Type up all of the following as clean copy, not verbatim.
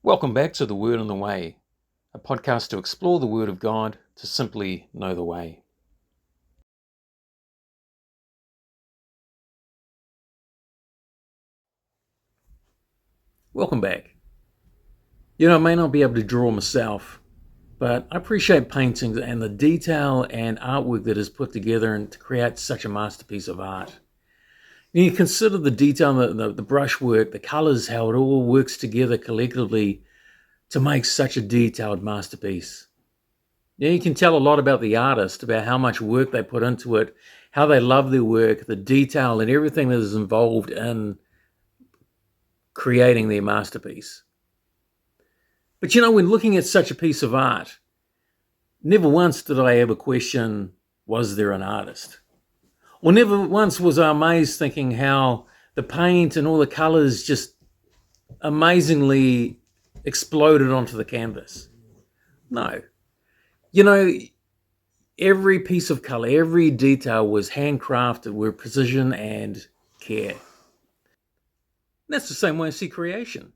Welcome back to The Word on the Way, a podcast to explore the Word of God to simply know the way. Welcome back. I may not be able to draw myself, but I appreciate paintings and the detail and artwork that is put together and to create such a masterpiece of art. You consider the detail, the brushwork, the colours, how it all works together collectively to make such a detailed masterpiece. You can tell a lot about the artist, about how much work they put into it, how they love their work, the detail and everything that is involved in creating their masterpiece. But when looking at such a piece of art, never once did I ever question, was there an artist? Or never once was I amazed thinking how the paint and all the colors just amazingly exploded onto the canvas. No. Every piece of color, every detail was handcrafted with precision and care. And that's the same way I see creation.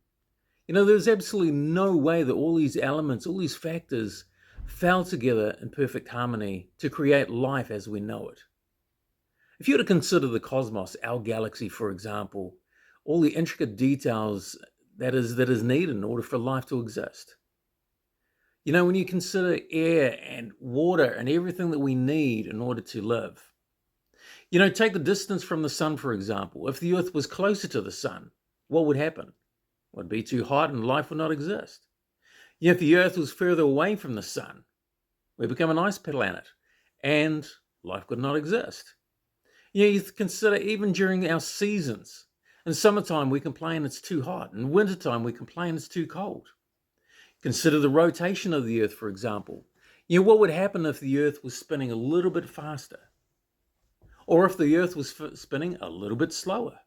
There's absolutely no way that all these elements, all these factors fell together in perfect harmony to create life as we know it. If you were to consider the cosmos, our galaxy, for example, all the intricate details that is needed in order for life to exist. When you consider air and water and everything that we need in order to live. Take the distance from the sun, for example. If the Earth was closer to the sun, what would happen? It would be too hot and life would not exist. If the Earth was further away from the sun, we become an ice planet and life could not exist. You consider even during our seasons. In summertime, we complain it's too hot. In wintertime, we complain it's too cold. Consider the rotation of the Earth, for example. What would happen if the Earth was spinning a little bit faster? Or if the Earth was spinning a little bit slower?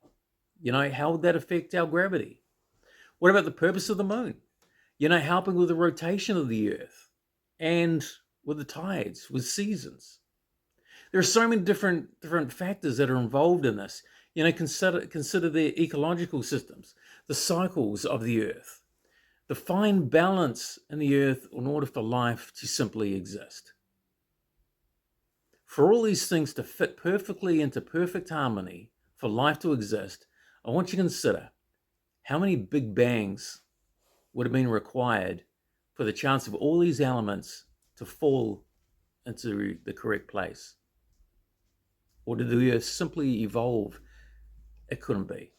How would that affect our gravity? What about the purpose of the moon? Helping with the rotation of the Earth and with the tides, with seasons. There are so many different factors that are involved in this. Consider the ecological systems, the cycles of the Earth, the fine balance in the Earth in order for life to simply exist. For all these things to fit perfectly into perfect harmony, for life to exist, I want you to consider how many big bangs would have been required for the chance of all these elements to fall into the correct place. Or did the Earth simply evolve? It couldn't be.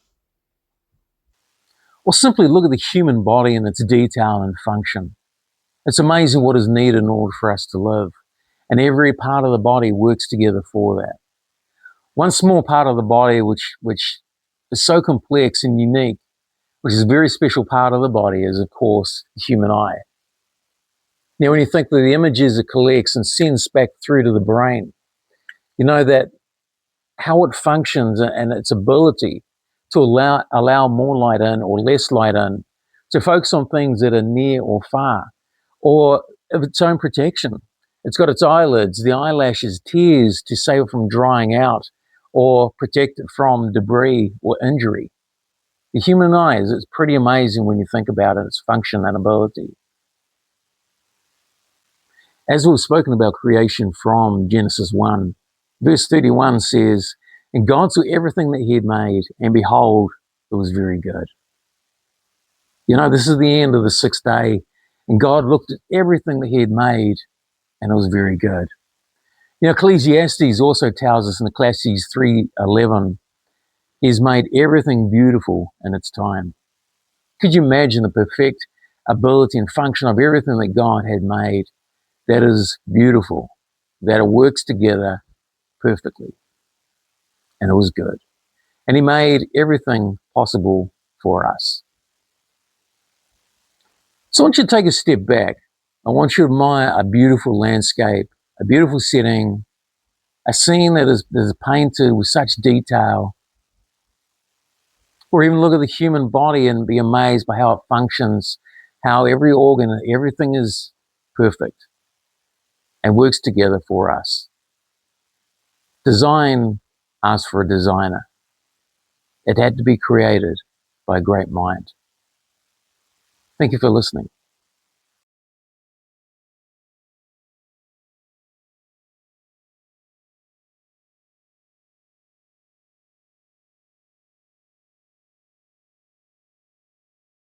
Or simply look at the human body and its detail and function. It's amazing what is needed in order for us to live. And every part of the body works together for that. One small part of the body which is so complex and unique, which is a very special part of the body, is, of course, the human eye. Now, when you think that the images it collects and sends back through to the brain, that how it functions and its ability to allow more light in or less light in, to focus on things that are near or far, or of its own protection. It's got its eyelids, the eyelashes, tears to save it from drying out or protect it from debris or injury. The human eye is pretty amazing when you think about it, its function and ability. As we've spoken about creation from Genesis 1, verse 31 says, "And God saw everything that he had made, and behold, it was very good." This is the end of the sixth day, and God looked at everything that he had made, and it was very good. Ecclesiastes also tells us in Ecclesiastes 3:11, he's made everything beautiful in its time. Could you imagine the perfect ability and function of everything that God had made that is beautiful, that it works together perfectly? And it was good. And he made everything possible for us. So I want you to take a step back. I want you to admire a beautiful landscape, a beautiful setting, a scene that is painted with such detail, or even look at the human body and be amazed by how it functions, how every organ, everything is perfect and works together for us. Design asks for a designer. It had to be created by a great mind. Thank you for listening.